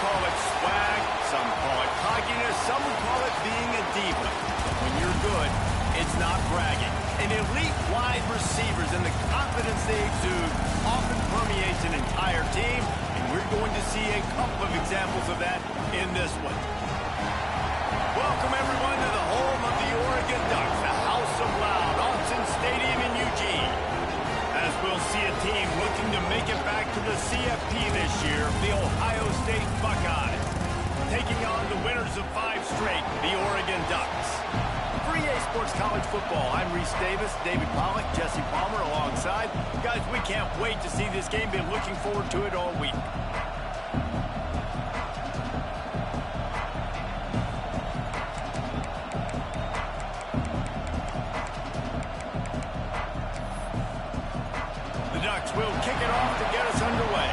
call it swag, some call it cockiness, some would call it being a diva. But when you're good, it's not bragging. And elite wide receivers and the confidence they exude often permeates an entire team, and we're going to see a couple of examples of that in this one. Welcome, everyone, to the home of the Oregon Ducks, the House of Loud, Autzen Stadium in Eugene. As we'll see a team looking to make it back to the CFP this year, the Ohio State Buckeyes, taking on the winners of 5 straight, the Oregon Ducks. For EA Sports College Football, I'm Reese Davis, David Pollack, Jesse Palmer alongside. Guys, we can't wait to see this game. Been looking forward to it all week. The Ducks will kick it off to get us underway.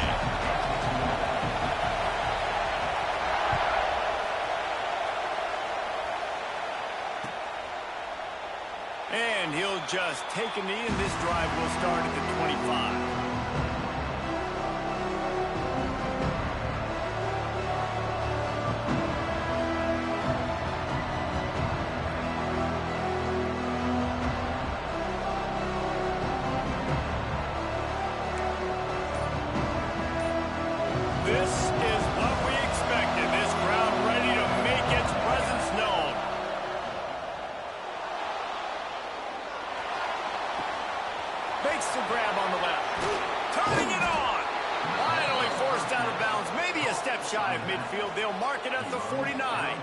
And he'll just take a knee, and this drive will start at the 25. This is what we expected. This crowd ready to make its presence known. Makes the grab on the left. Turning it on. Finally forced out of bounds. Maybe a step shy of midfield. They'll mark it at the 49.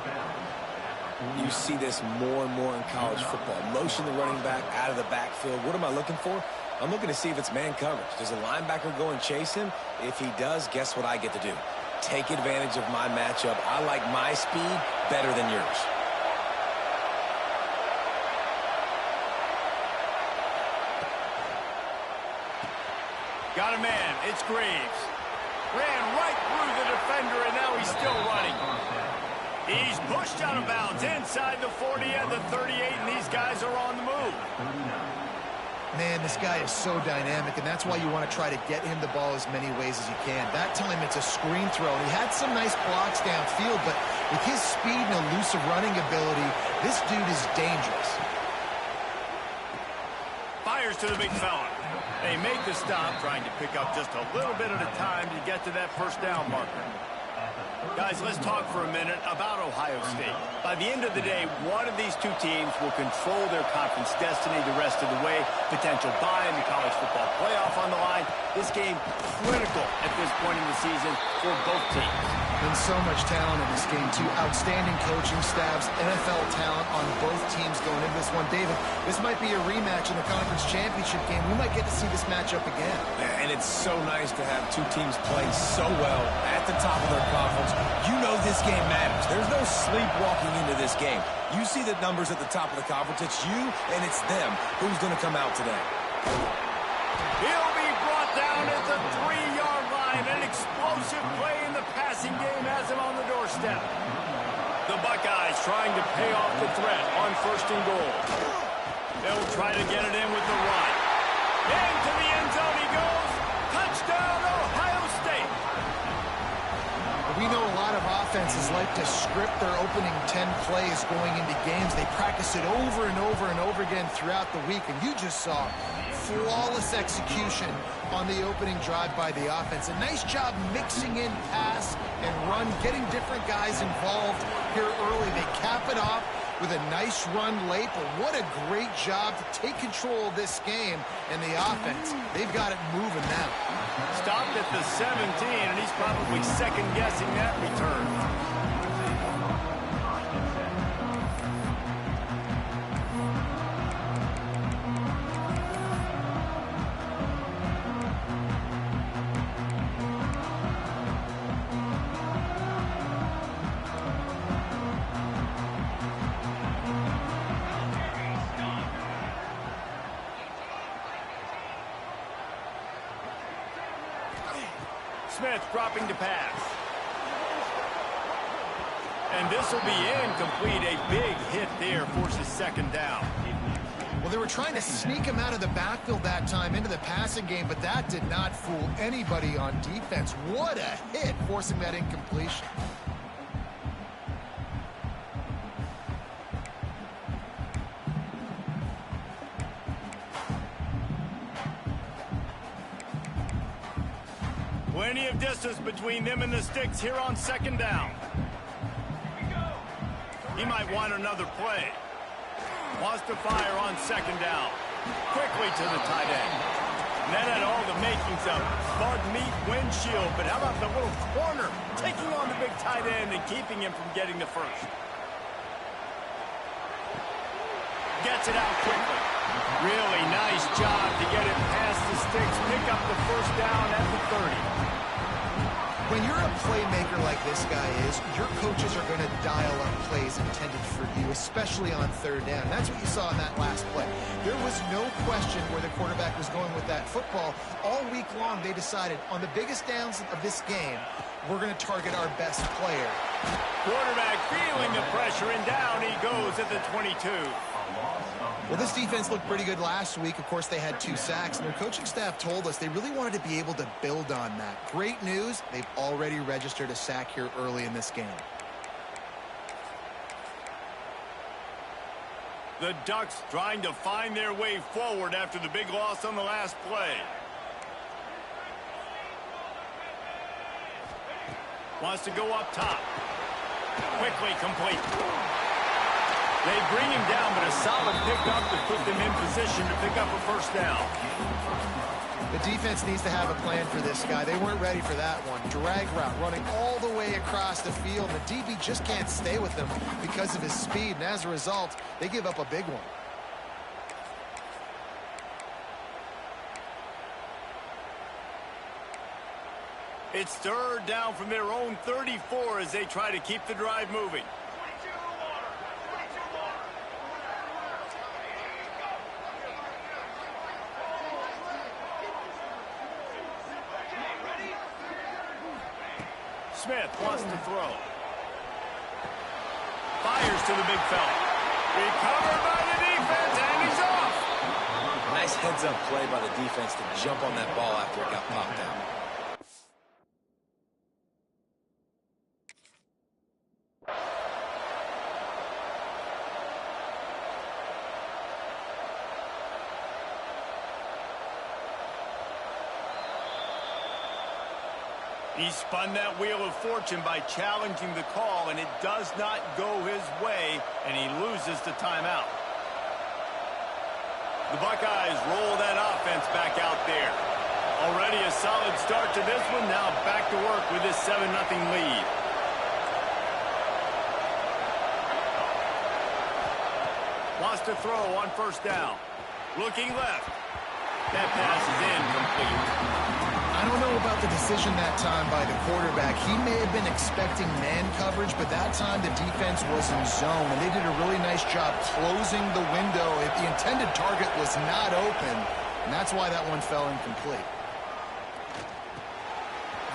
You see this more and more in college football. Motion the running back out of the backfield. What am I looking for? I'm looking to see if it's man coverage. Does a linebacker go and chase him? If he does, guess what I get to do? Take advantage of my matchup. I like my speed better than yours. Got a man. It's Graves. Ran right through the defender, and now he's still running. He's pushed out of bounds inside the 40 and the 38, and these guys are on the move. Man, this guy is so dynamic, and that's why you want to try to get him the ball as many ways as you can. That time, it's a screen throw. He had some nice blocks downfield, but with his speed and elusive running ability, this dude is dangerous. Fires to the big fella. They make the stop, trying to pick up just a little bit at a time to get to that first down marker. Guys, let's talk for a minute about Ohio State. By the end of the day, one of these two teams will control their conference destiny the rest of the way. Potential bye in the college football playoff on the line. This game critical at this point in the season for both teams. And so much talent in this game, too. Outstanding coaching staffs, NFL talent on both teams going into this one. David, this might be a rematch in the conference championship game. We might get to see this matchup again. And it's so nice to have two teams playing so well at the top of their conference. You know this game matters. There's no sleepwalking into this game. You see the numbers at the top of the conference. It's you and it's them. Who's going to come out today? He'll be brought down at the 3-yard line. An explosive play in the passing game has him on the doorstep. The Buckeyes trying to pay off the threat on 1st and goal. They'll try to get it in with the run. Into the end zone he goes. Touchdown, Ohio State. We know a lot of offenses like to script their opening 10 plays going into games. They practice it over and over and over again throughout the week, and you just saw flawless execution on the opening drive by the offense. A nice job mixing in pass and run, getting different guys involved here early. They cap it off with a nice run late, but what a great job to take control of this game. And the offense, they've got it moving now. Stopped at the 17, and he's probably second-guessing that return. Smith dropping to pass. And this will be incomplete. A big hit there forces 2nd down. Well, they were trying to sneak him out of the backfield that time into the passing game, but that did not fool anybody on defense. What a hit, forcing that incompletion. Plenty of distance between them and the sticks here on second down. He might want another play. Wants to fire on second down. Quickly to the tight end. And that had all the makings of bug meat windshield. But how about the little corner taking on the big tight end and keeping him from getting the first? Gets it out quickly. Really nice job to get it past the sticks. Pick up the first down at the 30. When you're a playmaker like this guy is, your coaches are going to dial up plays intended for you, especially on third down. That's what you saw in that last play. There was no question where the quarterback was going with that football. All week long, they decided on the biggest downs of this game, we're going to target our best player. Quarterback feeling the pressure, and down he goes at the 22. Well, this defense looked pretty good last week. Of course, they had 2 sacks, and their coaching staff told us they really wanted to be able to build on that. Great news, they've already registered a sack here early in this game. The Ducks trying to find their way forward after the big loss on the last play. Wants to go up top. Quickly complete. They bring him down, but a solid pickup to put them in position to pick up a first down. The defense needs to have a plan for this guy. They weren't ready for that one. Drag route running all the way across the field. The DB just can't stay with him because of his speed, and as a result, they give up a big one. It's third down from their own 34 as they try to keep the drive moving. Smith wants to throw. Fires to the big fella. Recovered by the defense, and he's off. Nice heads-up play by the defense to jump on that ball after it got popped out. He spun that wheel of fortune by challenging the call, and it does not go his way, and he loses the timeout. The Buckeyes roll that offense back out there. Already a solid start to this one. Now back to work with this 7-0 lead. Wants to throw on first down. Looking left. That pass is incomplete. I don't know about the decision that time by the quarterback. He may have been expecting man coverage, but that time the defense was in zone, and they did a really nice job closing the window. If the intended target was not open, and that's why that one fell incomplete.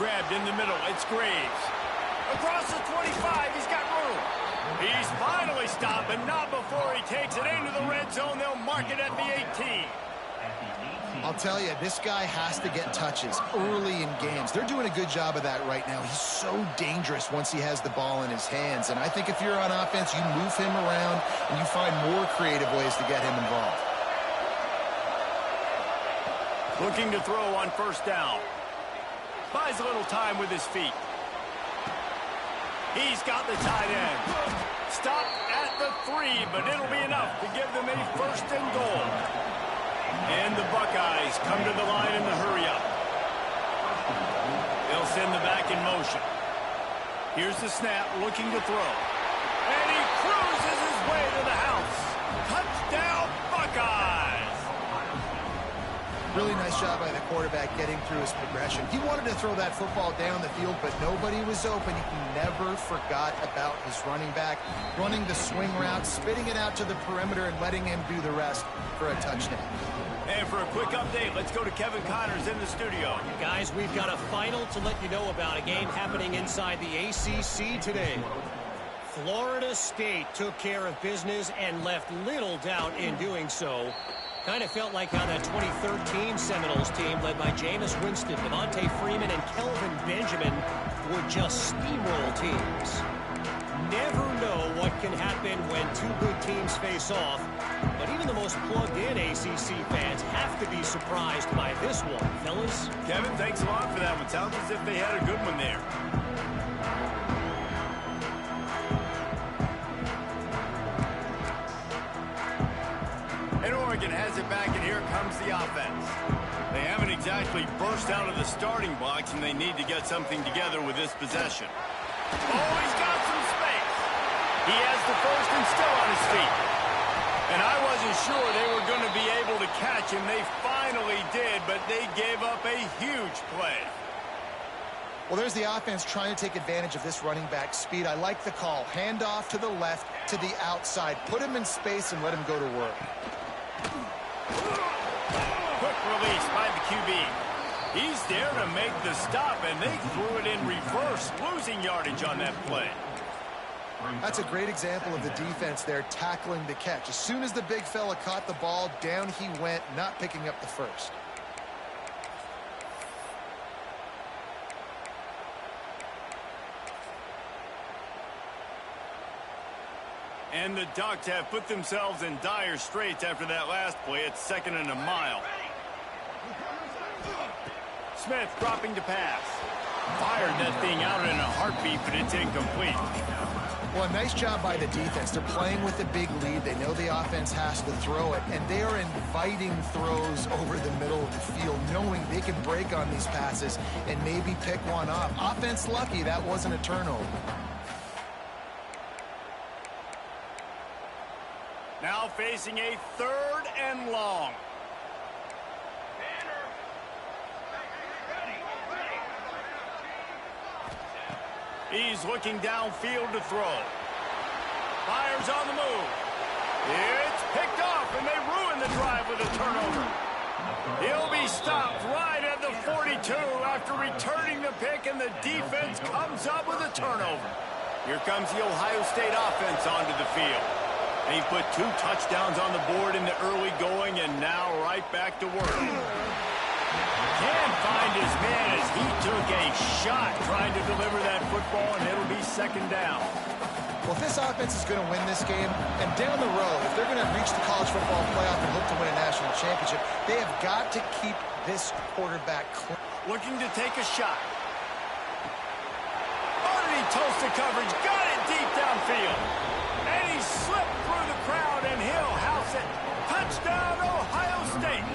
Grabbed in the middle. It's Graves. Across the 25. He's got room. He's finally stopped, but not before he takes it into the red zone. They'll mark it at the 18. I'll tell you, this guy has to get touches early in games. They're doing a good job of that right now. He's so dangerous once he has the ball in his hands. And I think if you're on offense, you move him around and you find more creative ways to get him involved. Looking to throw on first down. Buys a little time with his feet. He's got the tight end. Stopped at the 3, but it'll be enough to give them a first and goal. And the Buckeyes come to the line in the hurry-up. They'll send the back in motion. Here's the snap, looking to throw. And he cruises his way to the house. Touchdown, Buckeyes! Really nice job by the quarterback getting through his progression. He wanted to throw that football down the field, but nobody was open. He never forgot about his running back, running the swing route, spitting it out to the perimeter, and letting him do the rest for a touchdown. And for a quick update, let's go to Kevin Connors in the studio. Guys, we've got a final to let you know about, a game happening inside the ACC today. Florida State took care of business and left little doubt in doing so. Kind of felt like how that 2013 Seminoles team, led by Jameis Winston, Devontae Freeman, and Kelvin Benjamin, would just steamroll teams. Never know what can happen when two good teams face off, but even the most plugged-in ACC fans have to be surprised by this one, fellas. Kevin, thanks a lot for that one. Sounds as if they had a good one there. And Oregon has it back, and here comes the offense. They haven't exactly burst out of the starting blocks, and they need to get something together with this possession. Oh, he's got some space. He has the first and still on his feet. And I wasn't sure they were going to be able to catch him. They finally did, but they gave up a huge play. Well, there's the offense trying to take advantage of this running back speed. I like the call. Hand off to the left, to the outside. Put him in space and let him go to work. Quick release by the QB. He's there to make the stop, and they threw it in reverse, losing yardage on that play. That's a great example of the defense there tackling the catch. As soon as the big fella caught the ball, down he went, not picking up the first. And the Ducks have put themselves in dire straits after that last play. It's 2nd and a mile. Smith dropping to pass. Fired that thing out in a heartbeat, but it's incomplete. Well, nice job by the defense. They're playing with a big lead. They know the offense has to throw it, and they are inviting throws over the middle of the field, knowing they can break on these passes and maybe pick one off. Offense lucky that wasn't a turnover. Now facing a 3rd and long. He's looking downfield to throw. Fires on the move. It's picked off, and they ruin the drive with a turnover. He'll be stopped right at the 42 after returning the pick, and the defense comes up with a turnover. Here comes the Ohio State offense onto the field. They put 2 touchdowns on the board in the early going, and now right back to work. Can't find his man as he took a shot trying to deliver that football, and it'll be 2nd down. Well, if this offense is going to win this game, and down the road, if they're going to reach the college football playoff and look to win a national championship, they have got to keep this quarterback clean. Looking to take a shot. Underneath toasted coverage, got it deep downfield. And he slipped through the crowd, and he'll house it. Touchdown, Ohio State.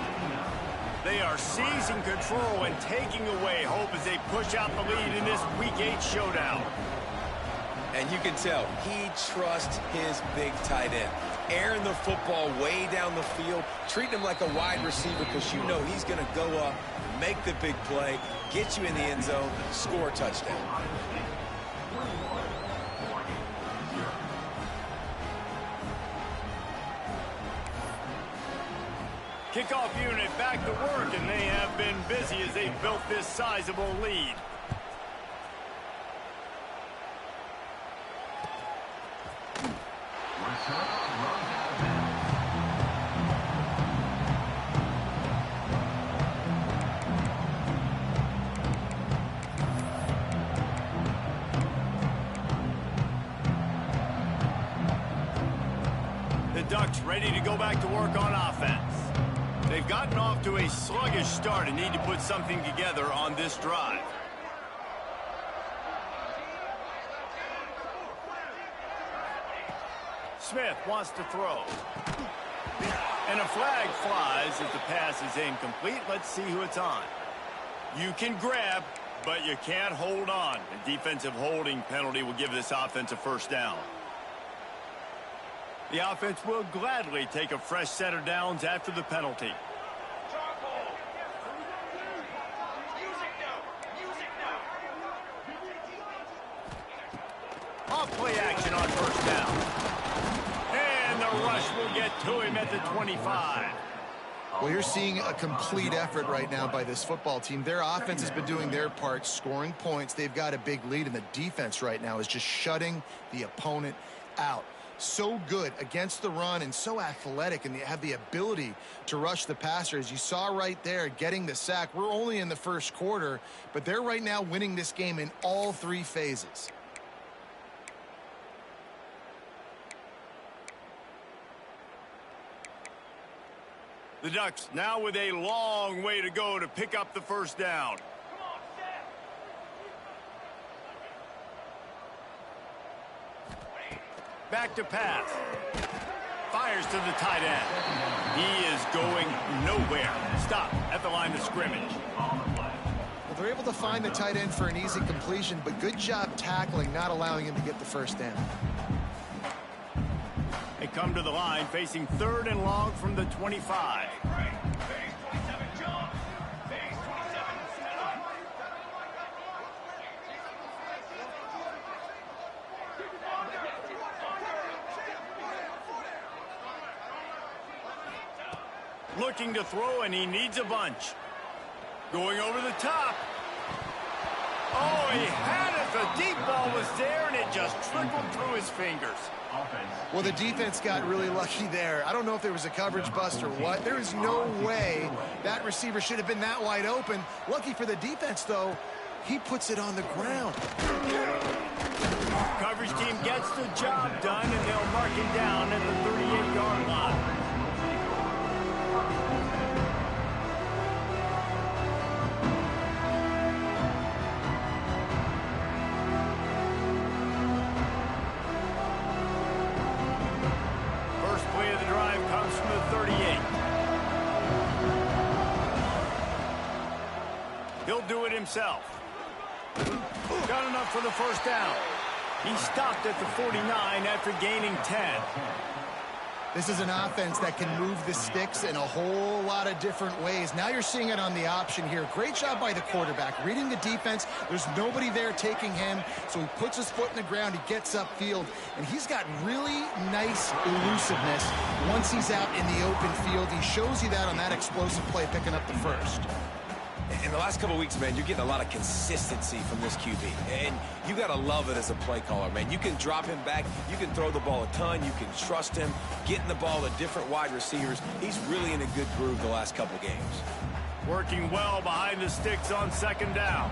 They are seizing control and taking away hope as they push out the lead in this Week 8 showdown. And you can tell he trusts his big tight end. Airing the football way down the field, treating him like a wide receiver because you know he's going to go up, make the big play, get you in the end zone, score a touchdown. Kickoff unit back to work, and they have been busy as they built this sizable lead. The Ducks ready to go back to work on offense. They've gotten off to a sluggish start and need to put something together on this drive. Smith wants to throw. And a flag flies as the pass is incomplete. Let's see who it's on. You can grab, but you can't hold on. A defensive holding penalty will give this offense a 1st down. The offense will gladly take a fresh set of downs after the penalty. Off play action on 1st down. And the rush will get to him at the 25. Well, you're seeing a complete effort right now by this football team. Their offense has been doing their part, scoring points. They've got a big lead, and the defense right now is just shutting the opponent out. So good against the run and so athletic, and they have the ability to rush the passer. As you saw right there, getting the sack. We're only in the 1st quarter, but they're right now winning this game in all 3 phases. The Ducks now with a long way to go to pick up the first down. Back to pass. Fires to the tight end. He is going nowhere. Stop at the line of scrimmage. Well, they're able to find the tight end for an easy completion, but good job tackling, not allowing him to get the first down. They come to the line facing 3rd and long from the 25. Looking to throw, and he needs a bunch. Going over the top. Oh, he had it. The deep ball was there, and it just trickled through his fingers. Well, the defense got really lucky there. I don't know if there was a coverage bust or what. There is no way that receiver should have been that wide open. Lucky for the defense, though, he puts it on the ground. Coverage team gets the job done, and they'll mark him down at the 38-yard line. He'll do it himself. Got enough for the first down. He stopped at the 49 after gaining 10. This is an offense that can move the sticks in a whole lot of different ways. Now you're seeing it on the option here. Great job by the quarterback. Reading the defense. There's nobody there taking him, so he puts his foot in the ground. He gets upfield, and he's got really nice elusiveness once he's out in the open field. He shows you that on that explosive play, picking up the first. In the last couple of weeks, man, you're getting a lot of consistency from this QB. And you got to love it as a play caller, man. You can drop him back. You can throw the ball a ton. You can trust him, getting the ball to different wide receivers. He's really in a good groove the last couple of games. Working well behind the sticks on 2nd down.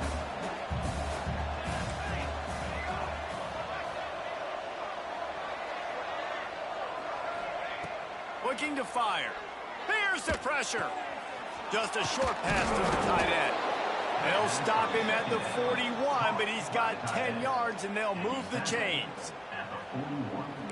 Looking to fire. Here's the pressure. Just a short pass to the tight end. They'll stop him at the 41, but he's got 10 yards, and they'll move the chains.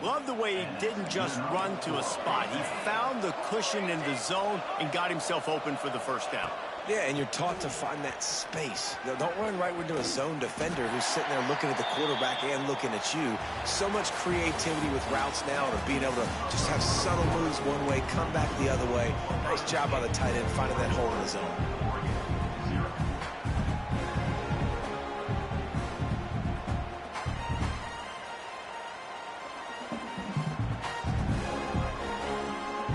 Love the way he didn't just run to a spot. He found the cushion in the zone and got himself open for the first down. Yeah, and you're taught to find that space. Don't run right into a zone defender who's sitting there looking at the quarterback and looking at you. So much creativity with routes now to being able to just have subtle moves one way, come back the other way. Nice job by the tight end finding that hole in the zone.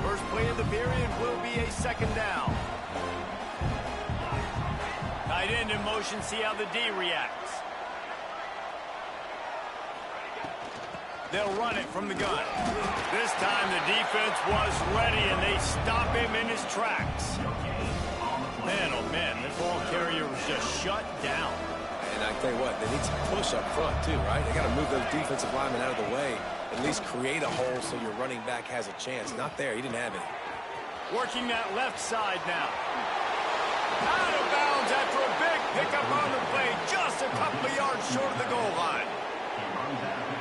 First play of the period will be a 2nd down. Tight end in motion, see how the D reacts. They'll run it from the gun. This time the defense was ready, and they stop him in his tracks. Man, oh man, the ball carrier was just shut down. And I tell you what, they need some push up front too, right? They got to move those defensive linemen out of the way, at least create a hole so your running back has a chance. Not there, he didn't have any. Working that left side now. Out of bounds after a big pickup on the play, just a couple of yards short of the goal line.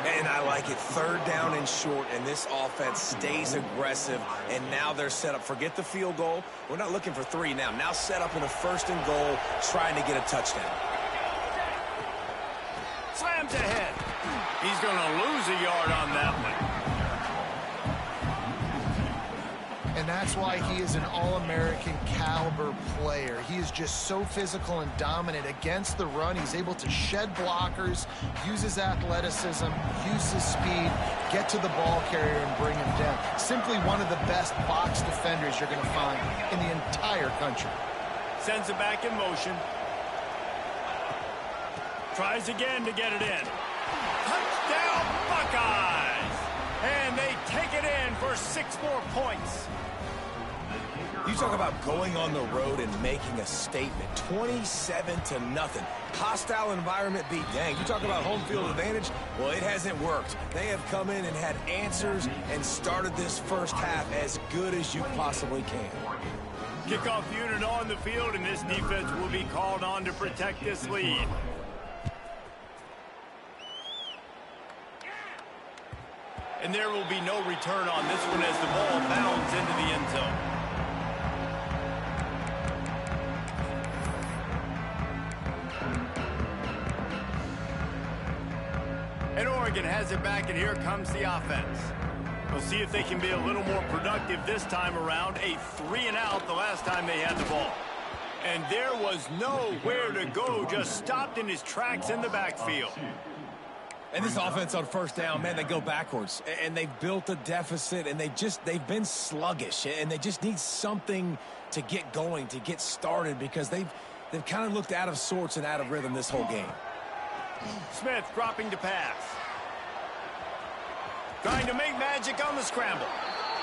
And I like it. 3rd down and short, and this offense stays aggressive, and now they're set up. Forget the field goal. We're not looking for 3 now. Now set up in a 1st and goal, trying to get a touchdown. Slams ahead. He's going to lose a yard on that one. And that's why he is an All-American caliber player. He is just so physical and dominant against the run. He's able to shed blockers, use his athleticism, use his speed, get to the ball carrier and bring him down. Simply one of the best box defenders you're going to find in the entire country. Sends it back in motion. Tries again to get it in. Touchdown, Buckeyes! And they take it in for 6 more points. You talk about going on the road and making a statement. 27-0. Hostile environment beat dang. You talk about home field advantage? Well, it hasn't worked. They have come in and had answers and started this first half as good as you possibly can. Kickoff unit on the field, and this defense will be called on to protect this lead. And there will be no return on this one as the ball bounds into the end zone. And Oregon has it back, and here comes the offense. We'll see if they can be a little more productive this time around. A 3-and-out the last time they had the ball. And there was nowhere to go, just stopped in his tracks in the backfield. And this offense on first down, man, they go backwards. And they've built a deficit, and they've been sluggish. And they just need something to get going, to get started, because they've kind of looked out of sorts and out of rhythm this whole game. Smith dropping to pass. Trying to make magic on the scramble.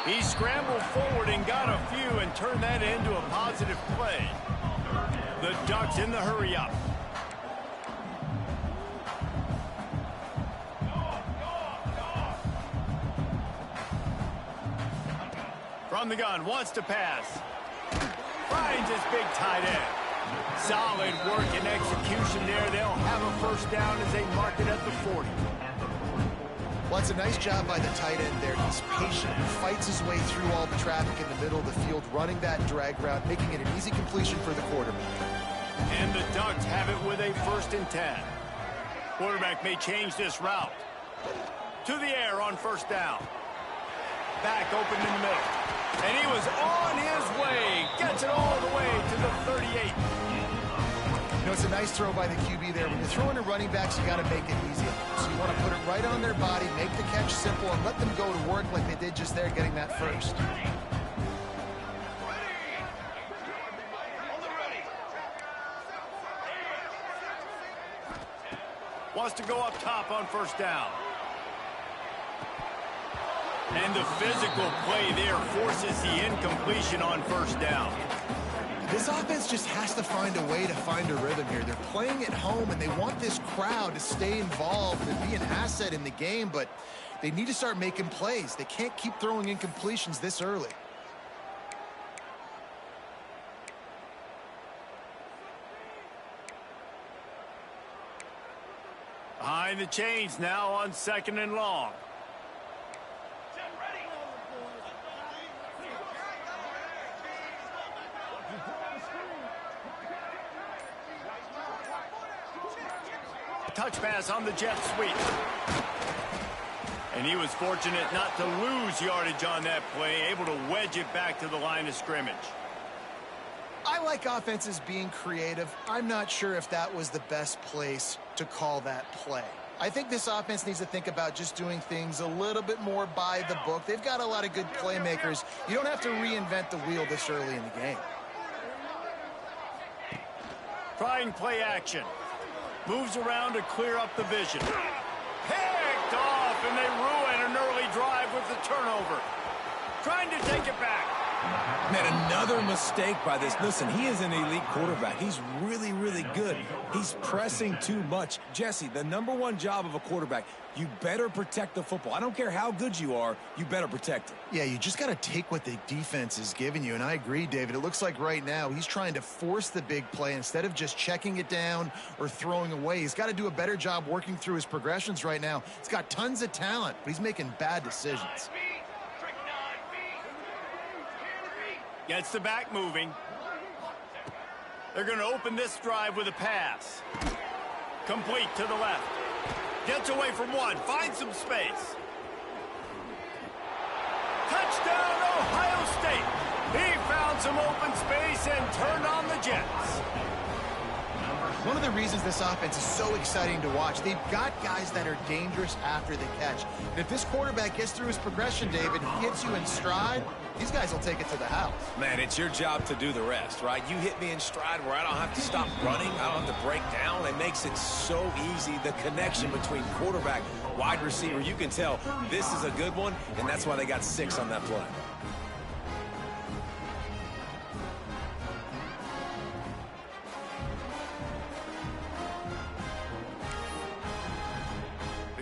He scrambled forward and got a few and turned that into a positive play. The Ducks in the hurry up. From the gun, wants to pass. Finds his big tight end. Solid work and execution there. They'll have a first down as they mark it at the 40. Well, it's a nice job by the tight end there. He's patient, fights his way through all the traffic in the middle of the field, running that drag route, making it an easy completion for the quarterback. And the Ducks have it with a 1st and 10. Quarterback may change this route. To the air on first down. Back open in the middle. And he was on his way. Gets it all the way to the 38. You know, it's a nice throw by the QB there. When you're throwing to running backs, you got to make it easy. So you want to put it right on their body, make the catch simple, and let them go to work like they did just there, getting that first. Wants to go up top on first down. And the physical play there forces the incompletion on first down. This offense just has to find a way to find a rhythm here. They're playing at home, and they want this crowd to stay involved and be an asset in the game, but they need to start making plays. They can't keep throwing incompletions this early. Behind the chains now on 2nd and long. Touch pass on the jet sweep. And he was fortunate not to lose yardage on that play, able to wedge it back to the line of scrimmage. I like offenses being creative. I'm not sure if that was the best place to call that play. I think this offense needs to think about just doing things a little bit more by the book. They've got a lot of good playmakers. You don't have to reinvent the wheel this early in the game. Trying play action. Moves around to clear up the vision. Picked off, and they ruin an early drive with the turnover. Trying to take it back. Man, another mistake by this. Listen, he is an elite quarterback. He's really, really good. He's pressing too much. Jesse, the #1 job of a quarterback, you better protect the football. I don't care how good you are, you better protect it. Yeah, you just got to take what the defense is giving you, and I agree, David. It looks like right now he's trying to force the big play instead of just checking it down or throwing away. He's got to do a better job working through his progressions right now. He's got tons of talent, but he's making bad decisions. Gets the back moving. They're going to open this drive with a pass. Complete to the left. Gets away from one. Finds some space. Touchdown, Ohio State. He found some open space and turned on the Jets. One of the reasons this offense is so exciting to watch, they've got guys that are dangerous after the catch. And if this quarterback gets through his progression, David, he hits you in stride, these guys will take it to the house. Man, it's your job to do the rest, right? You hit me in stride where I don't have to stop running. I don't have to break down. It makes it so easy, the connection between quarterback, wide receiver. You can tell this is a good one, and that's why they got 6 on that play.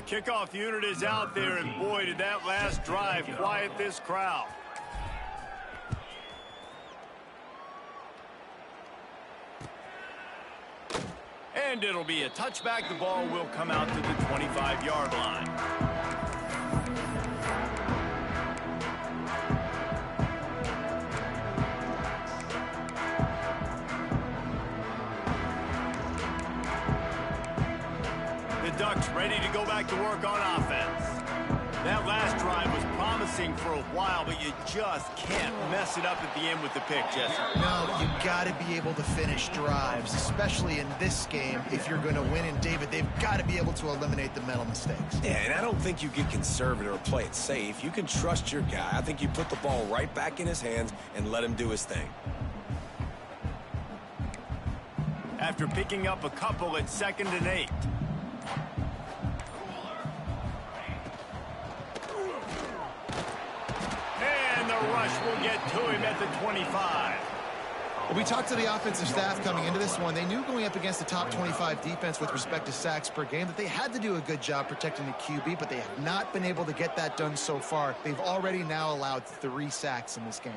Kickoff unit is out there, and boy, did that last drive quiet this crowd. And it'll be a touchback. The ball will come out to the 25-yard line. The Ducks ready to go back to work on offense. That last drive was promising for a while, but you just can't mess it up at the end with the pick, Jesse. No, you got to be able to finish drives, especially in this game. If you're going to win, and David, they've got to be able to eliminate the mental mistakes. Yeah, and I don't think you get conservative or play it safe. You can trust your guy. I think you put the ball right back in his hands and let him do his thing. After picking up a couple at 2nd and 8. Rush will get to him at the 25. Well, we talked to the offensive staff coming into this one. They knew going up against the top 25 defense with respect to sacks per game that they had to do a good job protecting the QB, but they have not been able to get that done so far. They've already now allowed 3 sacks in this game.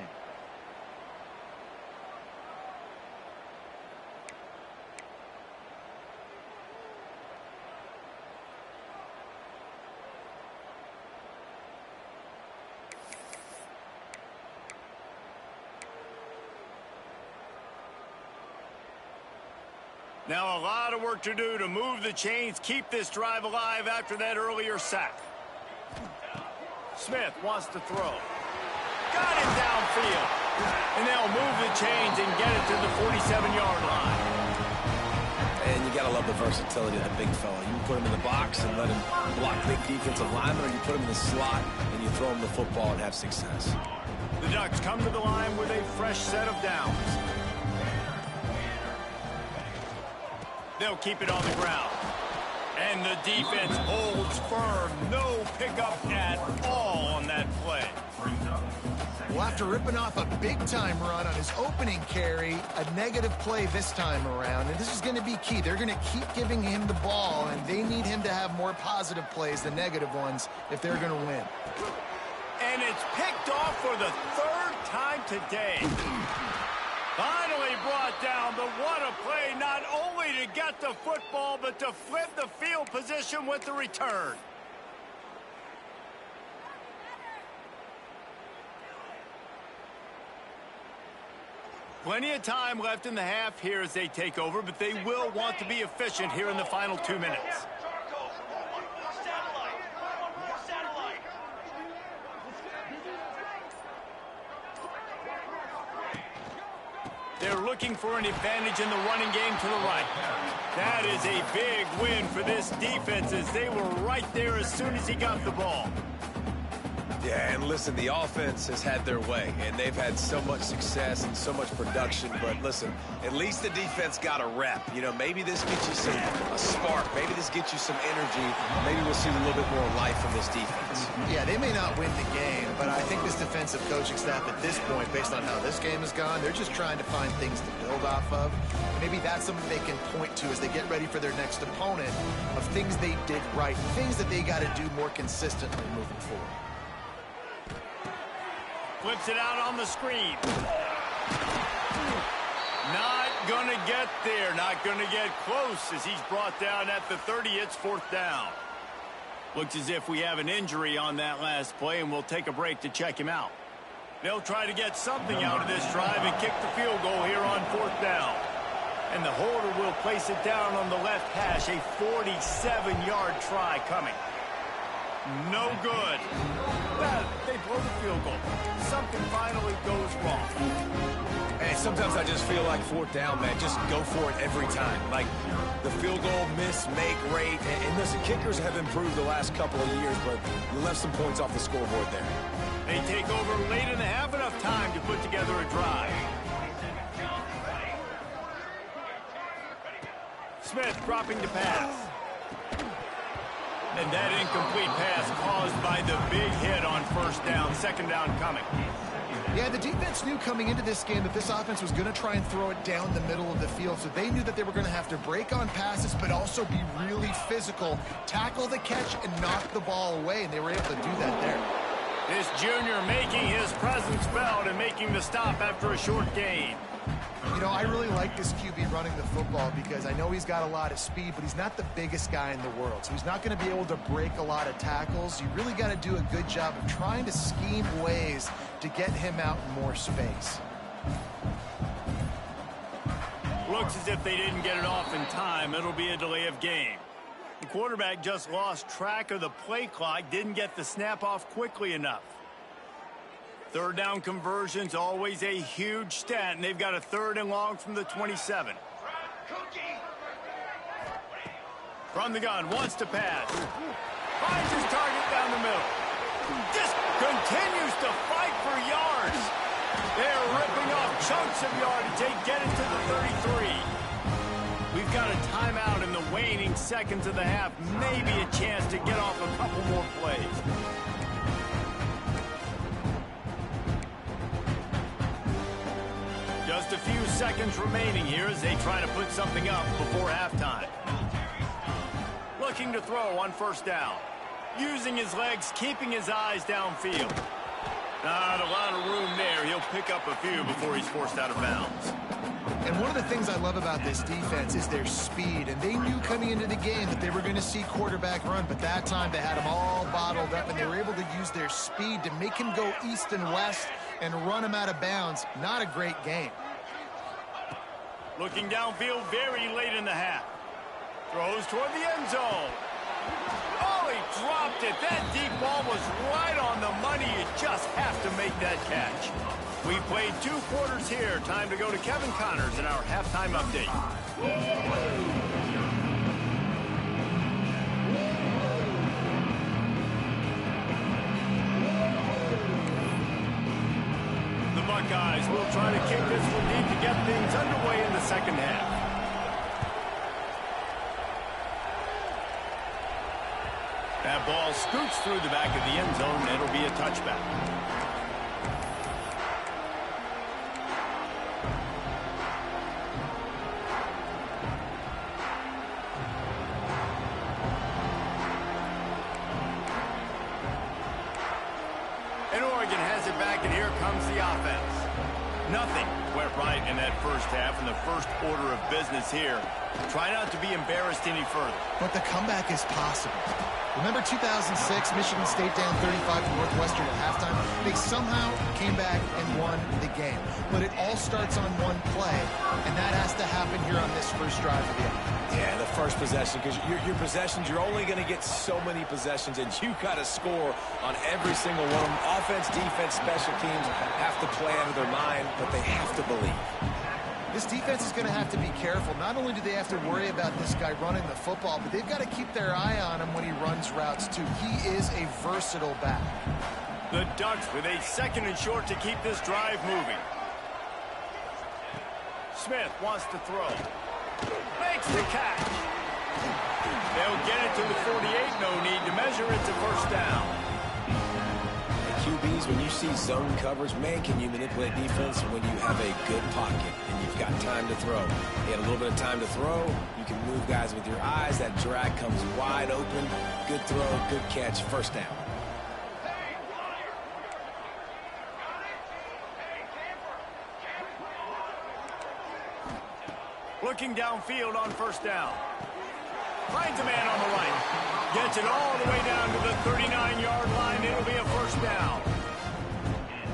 Now a lot of work to do to move the chains, keep this drive alive after that earlier sack. Smith wants to throw. Got it downfield. And they'll move the chains and get it to the 47-yard line. And you got to love the versatility of the big fella. You can put him in the box and let him block big defensive linemen, or you put him in the slot and you throw him the football and have success. The Ducks come to the line with a fresh set of downs. They'll keep it on the ground. And the defense holds firm. No pickup at all on that play. Well, after ripping off a big-time run on his opening carry, a negative play this time around. And this is going to be key. They're going to keep giving him the ball, and they need him to have more positive plays than negative ones if they're going to win. And it's picked off for the 3rd time today. Finally brought down, but what a play, not only to get the football, but to flip the field position with the return. Plenty of time left in the half here as they take over, but they will want to be efficient here in the final 2 minutes. They're looking for an advantage in the running game to the right. That is a big win for this defense as they were right there as soon as he got the ball. Yeah, and listen, the offense has had their way, and they've had so much success and so much production. But listen, at least the defense got a rep. You know, maybe this gets you a spark. Maybe this gets you some energy. Maybe we'll see a little bit more life from this defense. Yeah, they may not win the game, but I think this defensive coaching staff at this point, based on how this game has gone, they're just trying to find things to build off of. Maybe that's something they can point to as they get ready for their next opponent of things they did right, things that they got to do more consistently moving forward. Flips it out on the screen. Not going to get there. Not going to get close as he's brought down at the 30. It's 4th down. Looks as if we have an injury on that last play, and we'll take a break to check him out. They'll try to get something out of this drive and kick the field goal here on 4th down. And the holder will place it down on the left hash. A 47-yard try coming. No good. Well, they blow the field goal. Something finally goes wrong. And sometimes I just feel like 4th down, man. Just go for it every time. Like the field goal miss-make rate. And listen, kickers have improved the last couple of years, but you left some points off the scoreboard there. They take over late in the half, enough time to put together a drive. Smith dropping to pass. And that incomplete pass caused by the big hit on 1st down. 2nd down coming. Yeah, the defense knew coming into this game that this offense was going to try and throw it down the middle of the field, so they knew that they were going to have to break on passes but also be really physical, tackle the catch, and knock the ball away, and they were able to do that there. This junior making his presence felt and making the stop after a short gain. You know, I really like this QB running the football because I know he's got a lot of speed, but he's not the biggest guy in the world. So he's not going to be able to break a lot of tackles. You really got to do a good job of trying to scheme ways to get him out in more space. Looks as if they didn't get it off in time. It'll be a delay of game. The quarterback just lost track of the play clock, didn't get the snap off quickly enough. Third down conversion's always a huge stat, and they've got a 3rd and long from the 27. From the gun, wants to pass. Finds his target down the middle. Just continues to fight for yards. They're ripping off chunks of yardage. They get it to the 33. We've got a timeout in the waning seconds of the half. Maybe a chance to get off a couple more plays. Just a few seconds remaining here as they try to put something up before halftime. Looking to throw on 1st down. Using his legs, keeping his eyes downfield. Not a lot of room there. He'll pick up a few before he's forced out of bounds. And one of the things I love about this defense is their speed. And they knew coming into the game that they were going to see quarterback run. But that time they had him all bottled up, and they were able to use their speed to make him go east and west and run him out of bounds. Not a great game. Looking downfield very late in the half. Throws toward the end zone. Oh, he dropped it. That deep ball was right on the money. You just have to make that catch. We played 2 quarters here. Time to go to Kevin Connors in our halftime update. The Buckeyes will try to kick this one deep to get things underway in the second half. That ball scoots through the back of the end zone, and it'll be a touchback. And Oregon has it back, and here comes the offense. Nothing went right in that first half, and the first order of business here. Try not to be embarrassed any further. But the comeback is possible. Remember 2006, Michigan State down 35 to Northwestern at halftime? They somehow came back and won the game. But it all starts on one play, and that has to happen here on this first drive of the offense. Yeah, the first possession, because your possessions, you're only going to get so many possessions, and you got to score on every single one of them. Offense, defense, special teams have to play out of their mind, but they have to believe. This defense is going to have to be careful. Not only do they have to worry about this guy running the football, but they've got to keep their eye on him when he runs routes, too. He is a versatile back. The Ducks with a 2nd and short to keep this drive moving. Smith wants to throw. Makes the catch. They'll get it to the 48. No need to measure. It's a 1st down. QBs, when you see zone coverage, man, can you manipulate defense when you have a good pocket and you've got time to throw. You had a little bit of time to throw. You can move guys with your eyes. That drag comes wide open. Good throw, good catch, 1st down. Looking downfield on 1st down. Finds a man on the right. Gets it all the way down to the 39-yard line. It'll be a 1st down.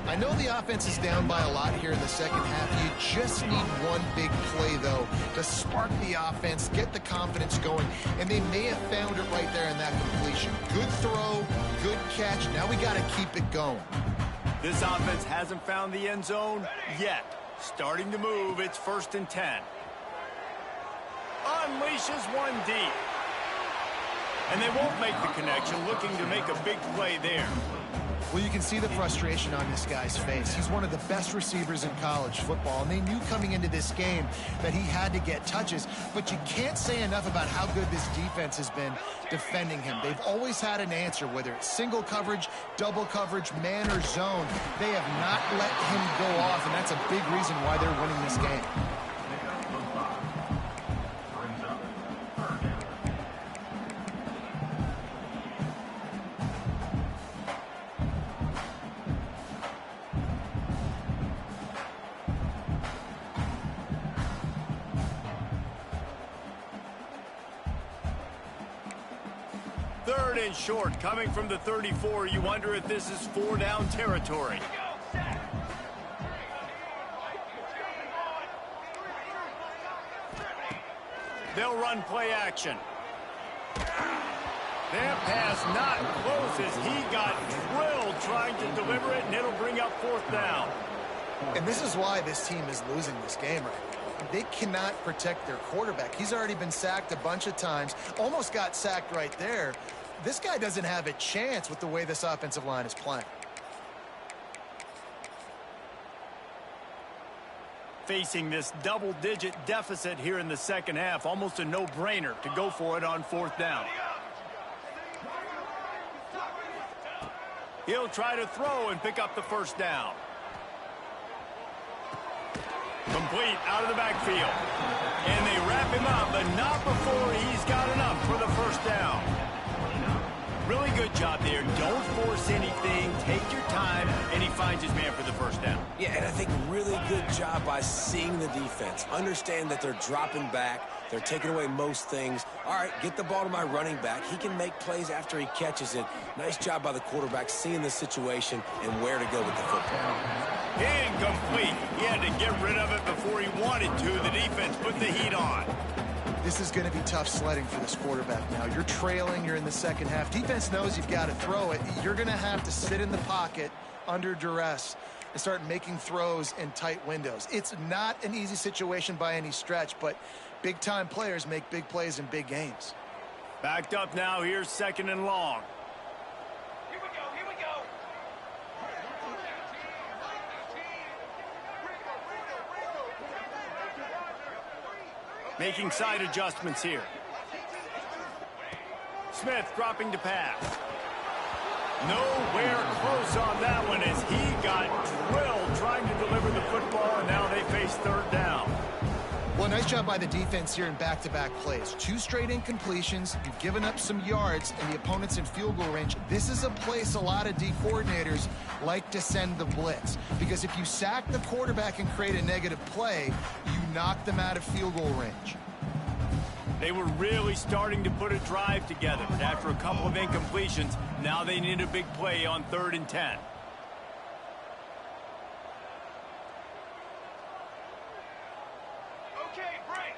I know the offense is down by a lot here in the second half. You just need one big play, though, to spark the offense, get the confidence going, and they may have found it right there in that completion. Good throw, good catch. Now we got to keep it going. This offense hasn't found the end zone yet. Starting to move. It's 1st and 10. Unleashes one deep. And they won't make the connection, looking to make a big play there. Well, you can see the frustration on this guy's face. He's one of the best receivers in college football, and they knew coming into this game that he had to get touches, but you can't say enough about how good this defense has been defending him. They've always had an answer, whether it's single coverage, double coverage, man or zone. They have not let him go off, and that's a big reason why they're winning this game. Third and short, coming from the 34. You wonder if this is 4-down territory. They'll run play action. That pass not close as he got drilled trying to deliver it, and it'll bring up 4th down. And this is why this team is losing this game right now. They cannot protect their quarterback. He's already been sacked a bunch of times, almost got sacked right there. This guy doesn't have a chance with the way this offensive line is playing. Facing this double-digit deficit here in the second half, almost a no-brainer to go for it on 4th down. He'll try to throw and pick up the 1st down. Complete out of the backfield. And they wrap him up, but not before he's got enough for the 1st down. Really good job there. Don't force anything. Take your time, and he finds his man for the 1st down. Yeah, and I think really good job by seeing the defense. Understand that they're dropping back. They're taking away most things. All right, get the ball to my running back. He can make plays after he catches it. Nice job by the quarterback seeing the situation and where to go with the football. Incomplete. He had to get rid of it before he wanted to. The defense put the heat on. This is going to be tough sledding for this quarterback now. You're trailing. You're in the second half. Defense knows you've got to throw it. You're going to have to sit in the pocket under duress and start making throws in tight windows. It's not an easy situation by any stretch, but big-time players make big plays in big games. Backed up now. Here's 2nd and long. Here we go. Here we go. Making side adjustments here. Smith dropping to pass. Nowhere close on that one as he got drilled trying to deliver the football, and now they face 3rd down. Well, nice job by the defense here in back-to-back plays. 2 straight incompletions. You've given up some yards, and the opponent's in field goal range. This is a place a lot of D coordinators like to send the blitz, because if you sack the quarterback and create a negative play, you knock them out of field goal range. They were really starting to put a drive together, but after a couple of incompletions, now they need a big play on 3rd and 10. Okay, break.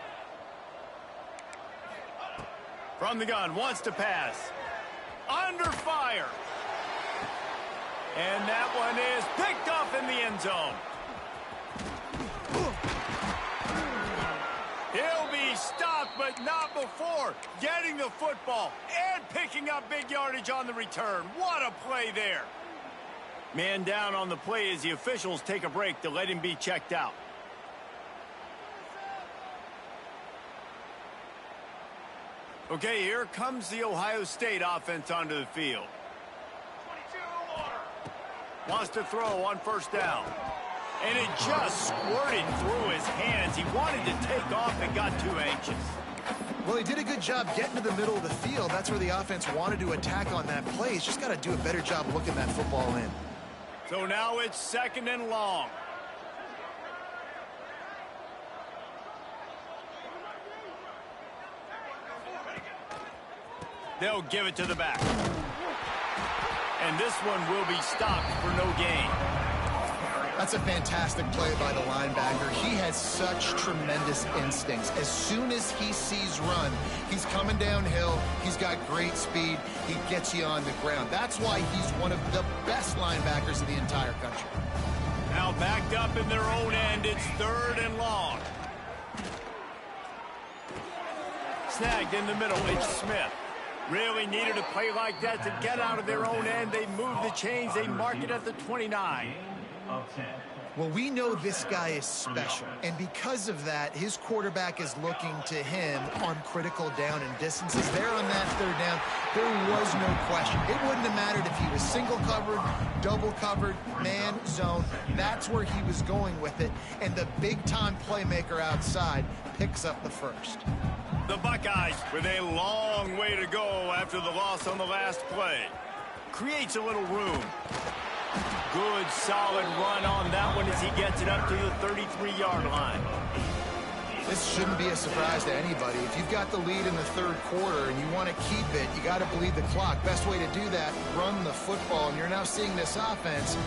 From the gun, wants to pass. Under fire. And that one is picked off in the end zone. He'll be stopped, but not before getting the football and picking up big yardage on the return. What a play there. Man down on the play as the officials take a break to let him be checked out. Okay, here comes the Ohio State offense onto the field. 22 water. Wants to throw on 1st down. And it just squirted through his hands. He wanted to take off and got too anxious. Well, he did a good job getting to the middle of the field. That's where the offense wanted to attack on that play. He's just got to do a better job looking that football in. So now it's 2nd and long. They'll give it to the back. And this one will be stopped for no gain. That's a fantastic play by the linebacker. He has such tremendous instincts. As soon as he sees run, he's coming downhill. He's got great speed. He gets you on the ground. That's why he's one of the best linebackers in the entire country. Now backed up in their own end, it's 3rd and long. Snagged in the middle, it's Smith. Really needed a play like that to get out of their own end. They move the chains. They mark it at the 29. Well, we know this guy is special, and because of that, his quarterback is looking to him on critical down and distances. There on that third down, there was no question. It wouldn't have mattered if he was single covered, double covered, man, zone. That's where he was going with it, and the big-time playmaker outside picks up the first. The Buckeyes with a long way to go after the loss on the last play. Creates a little room. Good, solid run on that one as he gets it up to the 33-yard line. This shouldn't be a surprise to anybody. If you've got the lead in the third quarter and you want to keep it, you got to bleed the clock. Best way to do that, run the football. And you're now seeing this offense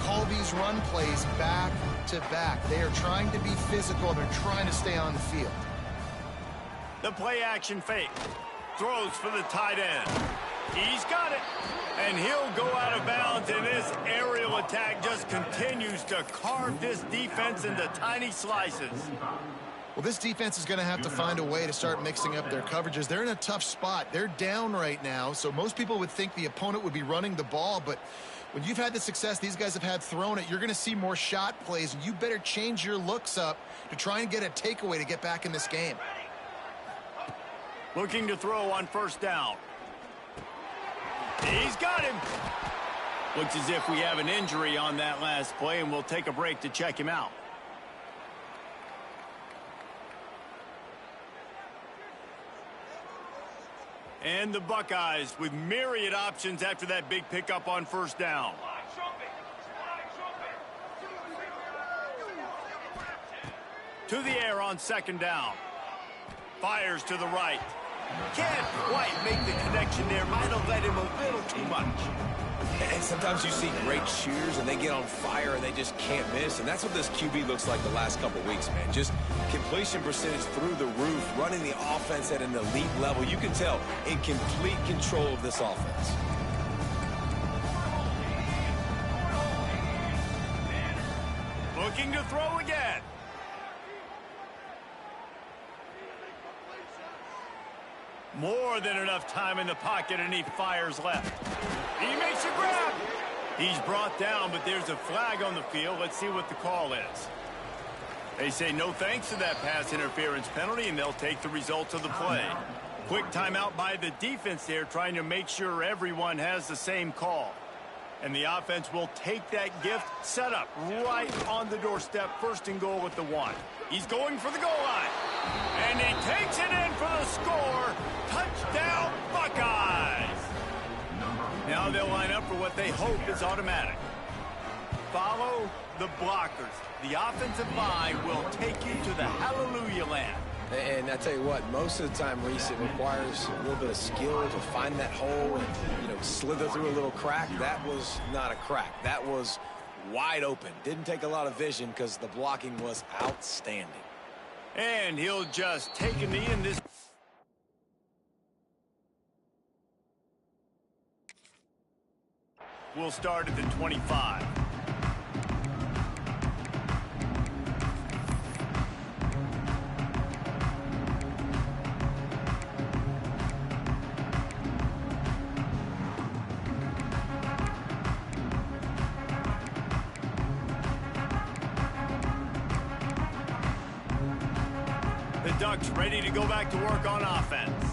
call these run plays back to back. They are trying to be physical. They're trying to stay on the field. The play action fake. Throws for the tight end. He's got it. And he'll go out of bounds, and this aerial attack just continues to carve this defense into tiny slices. Well, this defense is going to have to find a way to start mixing up their coverages. They're in a tough spot. They're down right now, so most people would think the opponent would be running the ball, but when you've had the success these guys have had throwing it, you're going to see more shot plays, and you better change your looks up to try and get a takeaway to get back in this game. Looking to throw on first down. He's got him. Looks as if we have an injury on that last play, and we'll take a break to check him out. And the Buckeyes with myriad options after that big pickup on first down. To the air on second down. Fires to the right. Can't quite make the connection there. Might have let him a little too much. And sometimes you see great shooters and they get on fire and they just can't miss. And that's what this QB looks like the last couple weeks, man. Just completion percentage through the roof, running the offense at an elite level. You can tell in complete control of this offense. Looking to throw again. More than enough time in the pocket, and he fires left. He makes a grab. He's brought down, but there's a flag on the field. Let's see what the call is. They say no thanks to that pass interference penalty, and they'll take the results of the play. Quick timeout by the defense there, trying to make sure everyone has the same call. And the offense will take that gift, set up right on the doorstep, first and goal at the 1. He's going for the goal line. And he takes it in for the score. Touchdown, Buckeyes. Now they'll line up for what they hope is automatic. Follow the blockers. The offensive line will take you to the hallelujah land. And I tell you what, most of the time, Reese, it requires a little bit of skill to find that hole and, slither through a little crack. That was not a crack. That was wide open. Didn't take a lot of vision because the blocking was outstanding. And he'll just take a knee in this. We'll start at the 25. Ducks ready to go back to work on offense.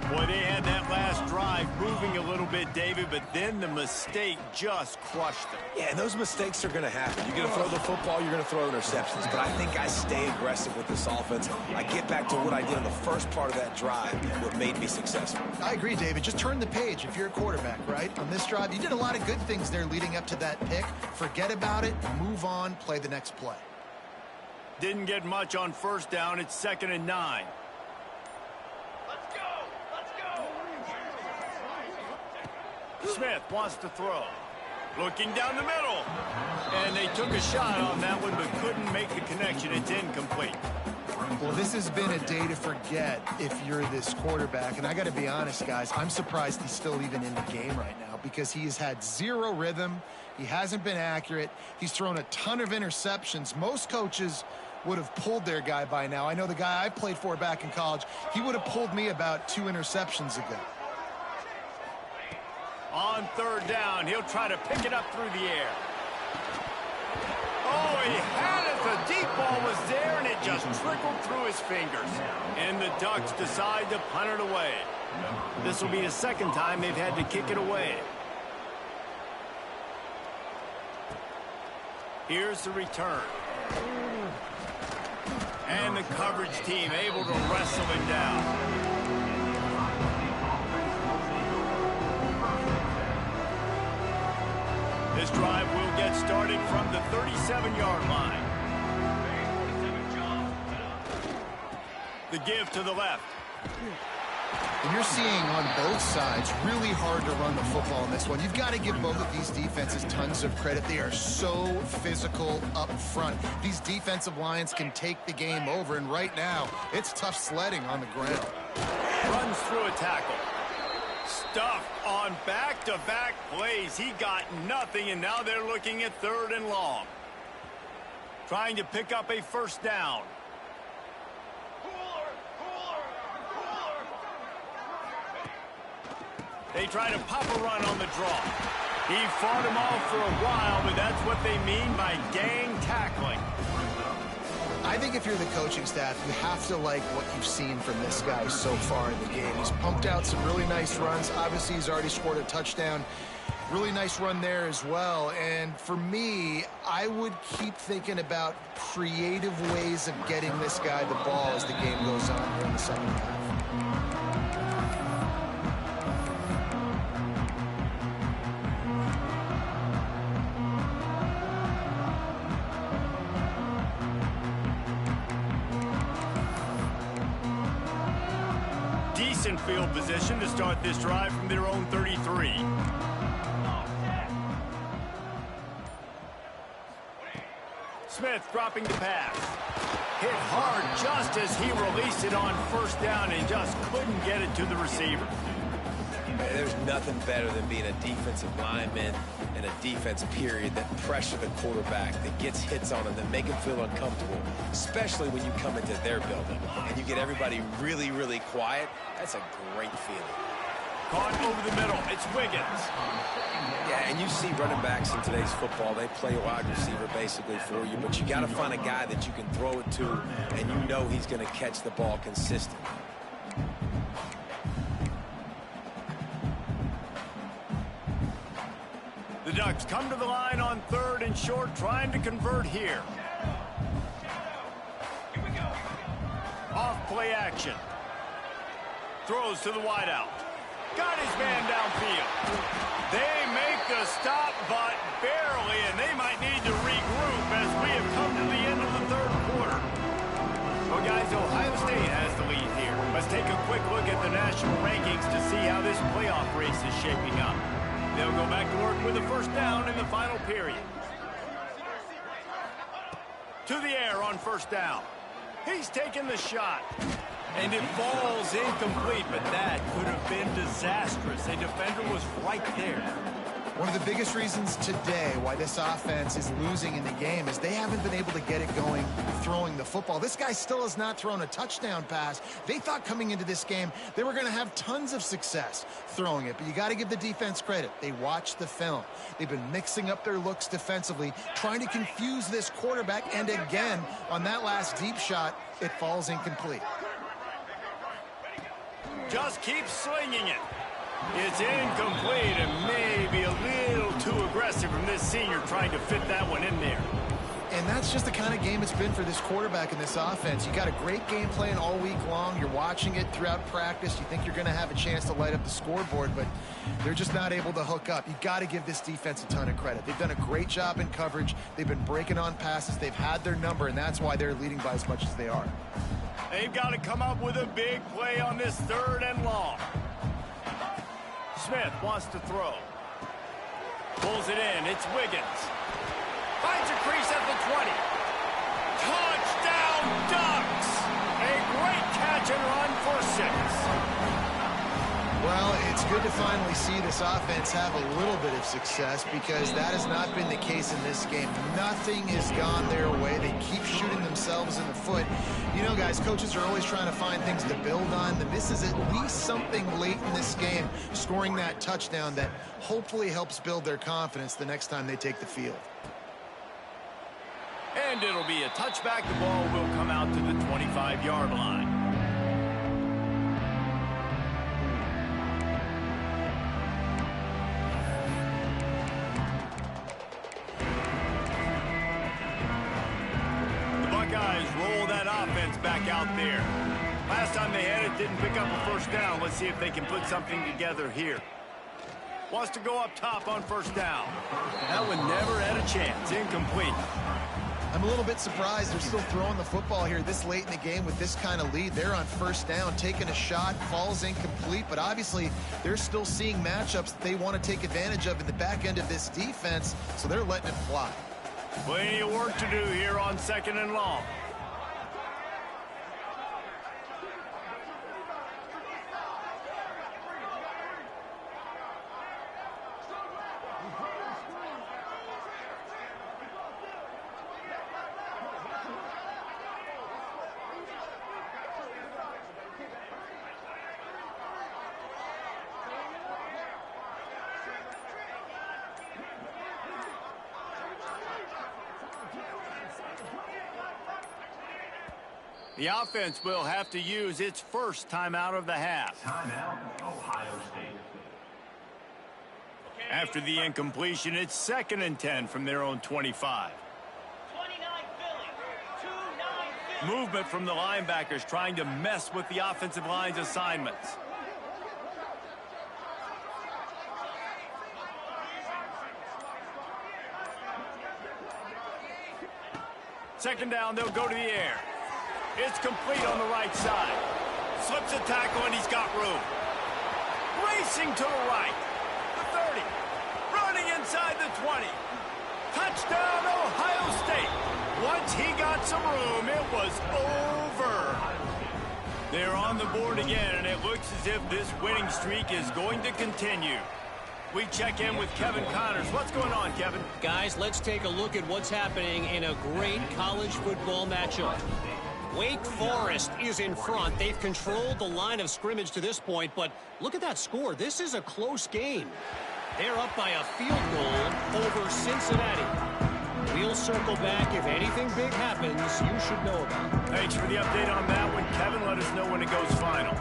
Boy, they had that last drive moving a little bit, David, but then the mistake just crushed them. Yeah, and those mistakes are going to happen. You're going to throw the football, you're going to throw interceptions, but I think I stay aggressive with this offense. I get back to what I did in the first part of that drive, what made me successful. I agree, David. Just turn the page if you're a quarterback, right? On this drive, you did a lot of good things there leading up to that pick. Forget about it, move on, play the next play. Didn't get much on first down. It's 2nd and 9. Let's go! Let's go! Smith wants to throw. Looking down the middle. And they took a shot on that one, but couldn't make the connection. It's incomplete. Well, this has been a day to forget if you're this quarterback. And I got to be honest, guys, I'm surprised he's still even in the game right now because he has had zero rhythm. He hasn't been accurate. He's thrown a ton of interceptions. Most coaches would have pulled their guy by now. I know the guy I played for back in college, he would have pulled me about 2 interceptions ago. On third down, he'll try to pick it up through the air. Oh, he had it. The deep ball was there, and it just trickled through his fingers. And the Ducks decide to punt it away. This will be the second time they've had to kick it away. Here's the return. And the coverage team able to wrestle him down. This drive will get started from the 37-yard line. The give to the left. And you're seeing on both sides really hard to run the football in this one. You've got to give both of these defenses tons of credit. They are so physical up front. These defensive lines can take the game over, and right now, it's tough sledding on the ground. Runs through a tackle. Stuffed on back-to-back plays. He got nothing, and now they're looking at third and long. Trying to pick up a first down. They try to pop a run on the draw. He fought them off for a while, but that's what they mean by gang tackling. I think if you're the coaching staff, you have to like what you've seen from this guy so far in the game. He's pumped out some really nice runs. Obviously, he's already scored a touchdown. Really nice run there as well. And for me, I would keep thinking about creative ways of getting this guy the ball as the game goes on here in the second half. Decent field position to start this drive from their own 33. Smith dropping the pass. Hit hard just as he released it on first down and just couldn't get it to the receiver. There's nothing better than being a defensive lineman and a defense period that pressure the quarterback, that gets hits on him, that make him feel uncomfortable, especially when you come into their building and you get everybody really, really quiet. That's a great feeling. Caught over the middle. It's Wiggins. Yeah, and you see running backs in today's football, they play wide receiver basically for you, but you got to find a guy that you can throw it to and you know he's going to catch the ball consistently. The Ducks come to the line on third and short, trying to convert here. Off play action. Throws to the wideout. Got his man downfield. They make the stop, but barely, and they might need to regroup as we have come to the end of the third quarter. Well, guys, Ohio State has the lead here. Let's take a quick look at the national rankings to see how this playoff race is shaping up. They'll go back to work with a first down in the final period. To the air on first down. He's taking the shot. And it falls incomplete, but that could have been disastrous. A defender was right there. One of the biggest reasons today why this offense is losing in the game is they haven't been able to get it going throwing the football. This guy still has not thrown a touchdown pass. They thought coming into this game they were going to have tons of success throwing it, but you got to give the defense credit. They watched the film. They've been mixing up their looks defensively, trying to confuse this quarterback, and again, on that last deep shot, it falls incomplete. Just keep slinging it. It's incomplete and maybe a little too aggressive from this senior trying to fit that one in there. And that's just the kind of game it's been for this quarterback in this offense. You got a great game plan all week long. You're watching it throughout practice. You think you're going to have a chance to light up the scoreboard, but they're just not able to hook up. You got to give this defense a ton of credit. They've done a great job in coverage. They've been breaking on passes. They've had their number, and that's why they're leading by as much as they are. They've got to come up with a big play on this third and long. Smith wants to throw. Pulls it in. It's Wiggins. Finds a crease at the 20. Touchdown, Ducks! A great catch and run for 6. Well, it's good to finally see this offense have a little bit of success because that has not been the case in this game. Nothing has gone their way. They keep shooting themselves in the foot. You know, guys, coaches are always trying to find things to build on. This is at least something late in this game, scoring that touchdown that hopefully helps build their confidence the next time they take the field. And it'll be a touchback. The ball will come out to the 25-yard line. Guys, roll that offense back out there. Last time they had it, didn't pick up a first down. Let's see if they can put something together here. Wants to go up top on first down. That one never had a chance. Incomplete. I'm a little bit surprised they're still throwing the football here this late in the game with this kind of lead. They're on first down, taking a shot, falls incomplete, but obviously they're still seeing matchups that they want to take advantage of in the back end of this defense, so they're letting it fly. Plenty of work to do here on 2nd and long. The offense will have to use its first timeout of the half. Timeout, Ohio State. After the incompletion, it's 2nd and 10 from their own 25. 29 Philly. 2-9 Philly. Movement from the linebackers trying to mess with the offensive line's assignments. Second down, they'll go to the air. It's complete on the right side. Slips a tackle, and he's got room. Racing to the right. The 30. Running inside the 20. Touchdown, Ohio State. Once he got some room, it was over. They're on the board again, and it looks as if this winning streak is going to continue. We check in with Kevin Connors. What's going on, Kevin? Guys, let's take a look at what's happening in a great college football matchup. Wake Forest is in front. They've controlled the line of scrimmage to this point, but look at that score. This is a close game. They're up by a field goal over Cincinnati. We'll circle back. If anything big happens, you should know about it. Thanks for the update on that one, Kevin. Let us know when it goes final.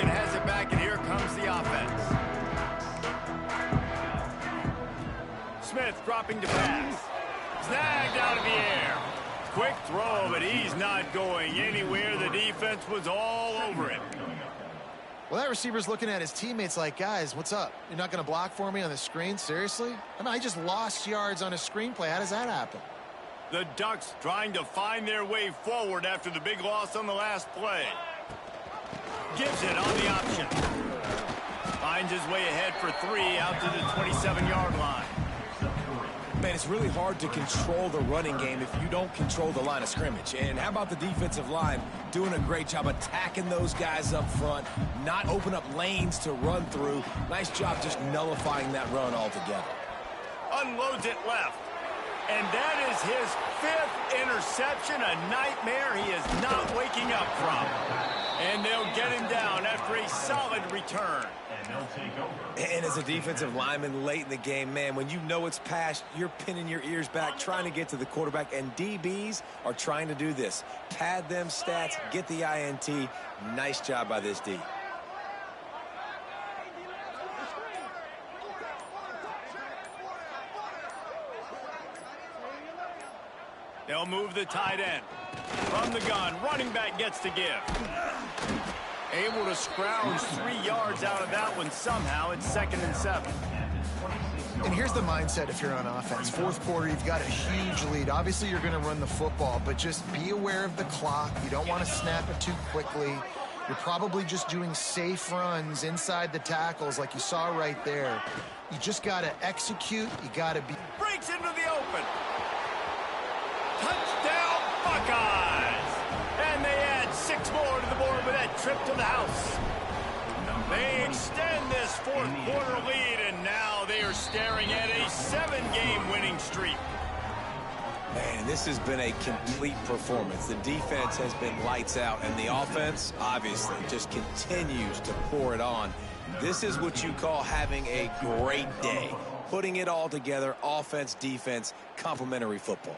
Has it back, and here comes the offense. Smith dropping to pass. Snagged out of the air. Quick throw, but he's not going anywhere. The defense was all over him. Well, that receiver's looking at his teammates like, guys, what's up? You're not going to block for me on the screen? Seriously? I mean, I just lost yards on a screenplay. How does that happen? The Ducks trying to find their way forward after the big loss on the last play. Gives it on the option. Finds his way ahead for 3 out to the 27-yard line. Man, it's really hard to control the running game if you don't control the line of scrimmage. And how about the defensive line doing a great job attacking those guys up front, not open up lanes to run through. Nice job just nullifying that run altogether. Unloads it left. And that is his 5th interception, a nightmare he is not waking up from. And they'll get him down after a solid return. And they'll take over. And as a defensive lineman late in the game, man, when you know it's past, you're pinning your ears back, trying to get to the quarterback, and DBs are trying to do this. Pad them stats, get the INT. Nice job by this D. They'll move the tight end. From the gun, running back gets to give. Able to scrounge 3 yards out of that one somehow. It's 2nd and 7. And here's the mindset if you're on offense. Fourth quarter, you've got a huge lead. Obviously, you're going to run the football, but just be aware of the clock. You don't want to snap it too quickly. You're probably just doing safe runs inside the tackles like you saw right there. You just got to execute. You got to be... Breaks into the open. Touchdown, Buckeyes! And they add 6 more to the board with that trip to the house. They extend this fourth quarter lead, and now they are staring at a 7-game winning streak. Man, this has been a complete performance. The defense has been lights out, and the offense, obviously, just continues to pour it on. This is what you call having a great day. Putting it all together, offense, defense, complementary football.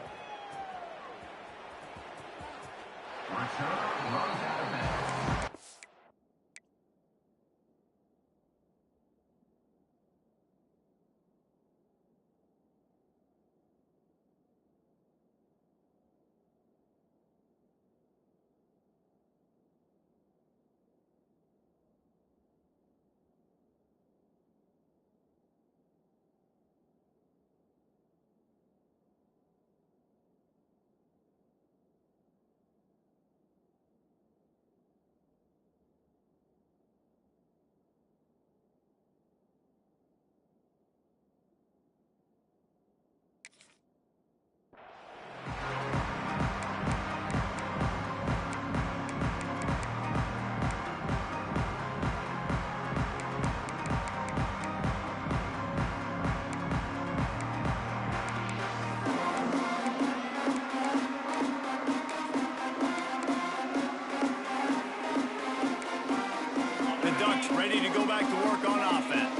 Ready to go back to work on offense.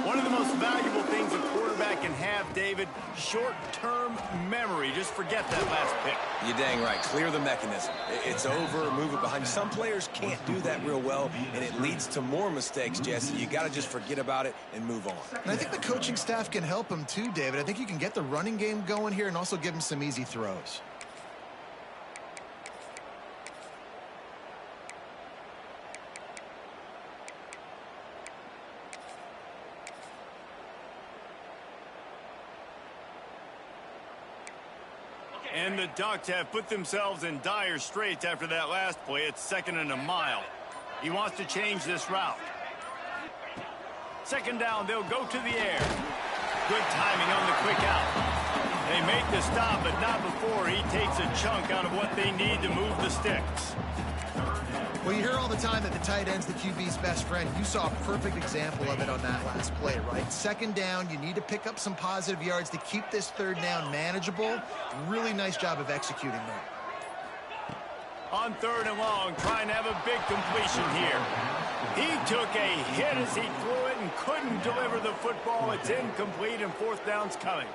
One of the most valuable things a quarterback can have, David, short-term memory. Just forget that last pick. You're dang right. Clear the mechanism. It's over, move it behind. Some players can't do that real well, and it leads to more mistakes, Jesse. You got to just forget about it and move on. And I think the coaching staff can help him too, David. I think you can get the running game going here and also give him some easy throws. And the Ducks have put themselves in dire straits after that last play. It's 2nd and a mile. He wants to change this route. 2nd down, they'll go to the air. Good timing on the quick out. They make the stop, but not before he takes a chunk out of what they need to move the sticks. Well, you hear all the time that the tight end's the QB's best friend. You saw a perfect example of it on that last play, right? 2nd down, you need to pick up some positive yards to keep this 3rd down manageable. Really nice job of executing there. On 3rd and long, trying to have a big completion here. He took a hit as he threw it and couldn't deliver the football. It's incomplete, and 4th down's coming.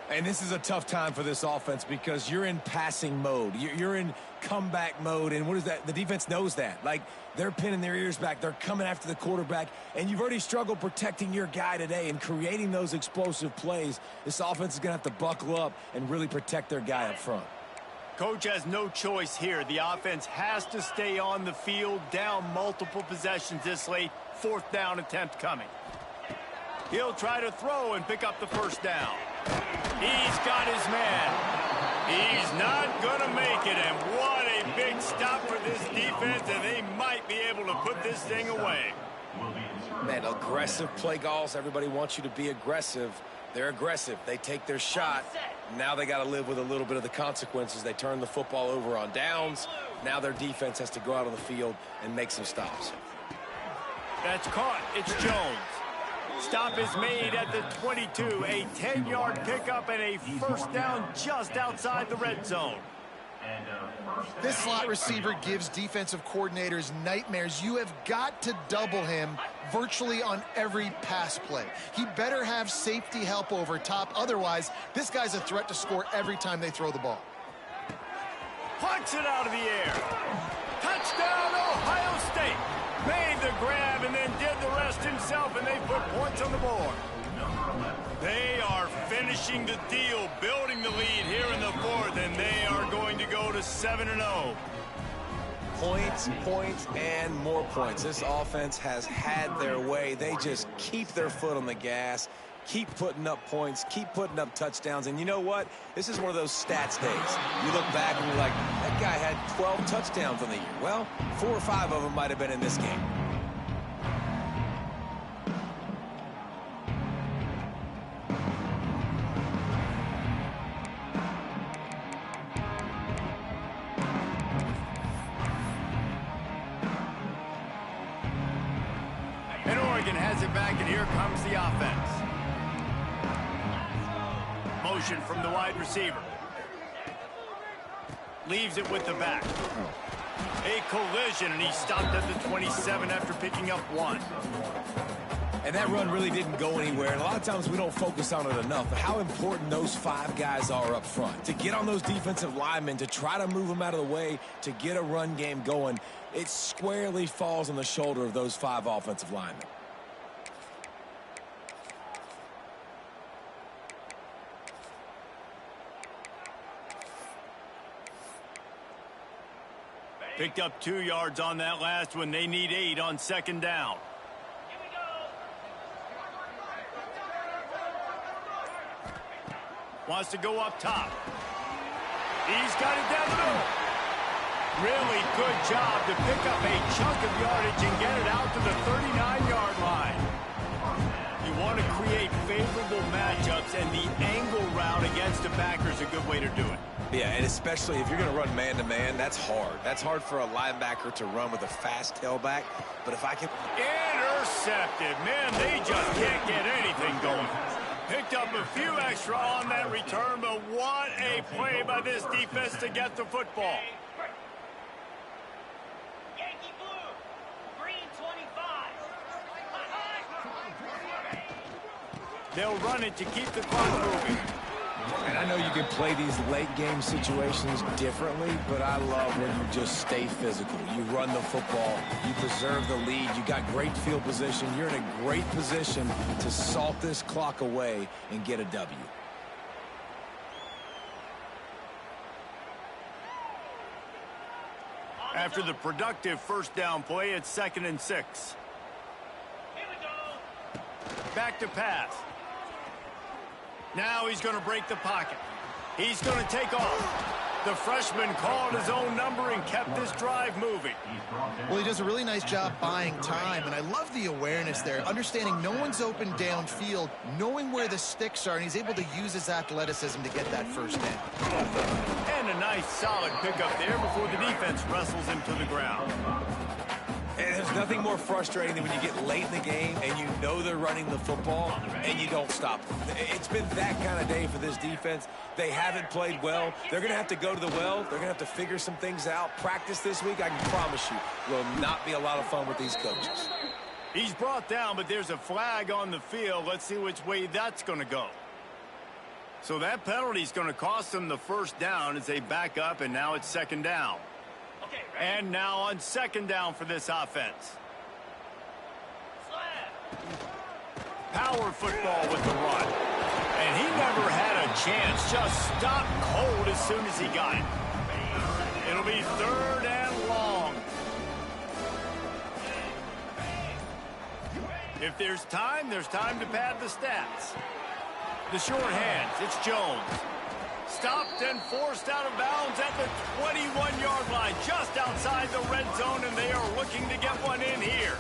And this is a tough time for this offense because you're in passing mode. You're in comeback mode, and what is that? The defense knows that. Like, they're pinning their ears back. They're coming after the quarterback, and you've already struggled protecting your guy today and creating those explosive plays. This offense is going to have to buckle up and really protect their guy up front. Coach has no choice here. The offense has to stay on the field, down multiple possessions this late. 4th down attempt coming. He'll try to throw and pick up the 1st down. He's got his man. He's not going to make it, and what a big stop for this defense, and they might be able to put this thing away. Man, aggressive play calls. Everybody wants you to be aggressive. They're aggressive. They take their shot. Now they got to live with a little bit of the consequences. They turn the football over on downs. Now their defense has to go out on the field and make some stops. That's caught. It's Jones. Stop is made at the 22. A 10-yard pickup and a 1st down just outside the red zone. This slot receiver gives defensive coordinators nightmares. You have got to double him virtually on every pass play. He better have safety help over top. Otherwise, this guy's a threat to score every time they throw the ball. Plucks it out of the air. Touchdown, Ohio State. Made the grab and then did the rest himself, and they put points on the board. They are finishing the deal, building the lead here in the 4th, and they are going to go to 7-0. Points, points, and more points. This offense has had their way. They just keep their foot on the gas, keep putting up points, keep putting up touchdowns. And you know what? This is one of those stats days. You look back and you're like, that guy had 12 touchdowns on the year. Well, 4 or 5 of them might have been in this game. And Oregon has it back, and here comes the offense. Motion from the wide receiver. Leaves it with the back. A collision, and he stopped at the 27 after picking up 1. And that run really didn't go anywhere. And a lot of times we don't focus on it enough. But how important those 5 guys are up front. To get on those defensive linemen, to try to move them out of the way, to get a run game going, it squarely falls on the shoulder of those 5 offensive linemen. Picked up 2 yards on that last one. They need 8 on 2nd down. Here we go. Wants to go up top. He's got it down the middle. Really good job to pick up a chunk of yardage and get it out to the 39-yard line. You want to create favorable matchups, and the angle route against the backer is a good way to do it. Yeah, and especially if you're going to run man-to-man, that's hard. That's hard for a linebacker to run with a fast tailback. But if I can... Intercepted. Man, they just can't get anything going. Picked up a few extra on that return, but what a play by this defense to get the football. Yankee blue. Green 25. They'll run it to keep the clock moving. And I know you can play these late-game situations differently, but I love when you just stay physical. You run the football, you preserve the lead, you got great field position, you're in a great position to salt this clock away and get a W. After the productive first down play, it's 2nd and 6. Here we go. Back to pass. Now he's going to break the pocket. He's going to take off. The freshman called his own number and kept this drive moving. Well, he does a really nice job buying time, and I love the awareness there, understanding no one's open downfield, knowing where the sticks are, and he's able to use his athleticism to get that first down. And a nice solid pickup there before the defense wrestles him to the ground. And there's nothing more frustrating than when you get late in the game and you know they're running the football and you don't stop them. It's been that kind of day for this defense. They haven't played well. They're going to have to go to the well. They're going to have to figure some things out. Practice this week, I can promise you, will not be a lot of fun with these coaches. He's brought down, but there's a flag on the field. Let's see which way that's going to go. So that penalty is going to cost them the first down as they back up, and now it's 2nd down. Okay, ready? And now on 2nd down for this offense. Power football with the run. And he never had a chance. Just stopped cold as soon as he got it. It'll be 3rd and long. If there's time to pad the stats. The short hands, it's Jones. Stopped and forced out of bounds at the 21-yard line, just outside the red zone, and they are looking to get one in here.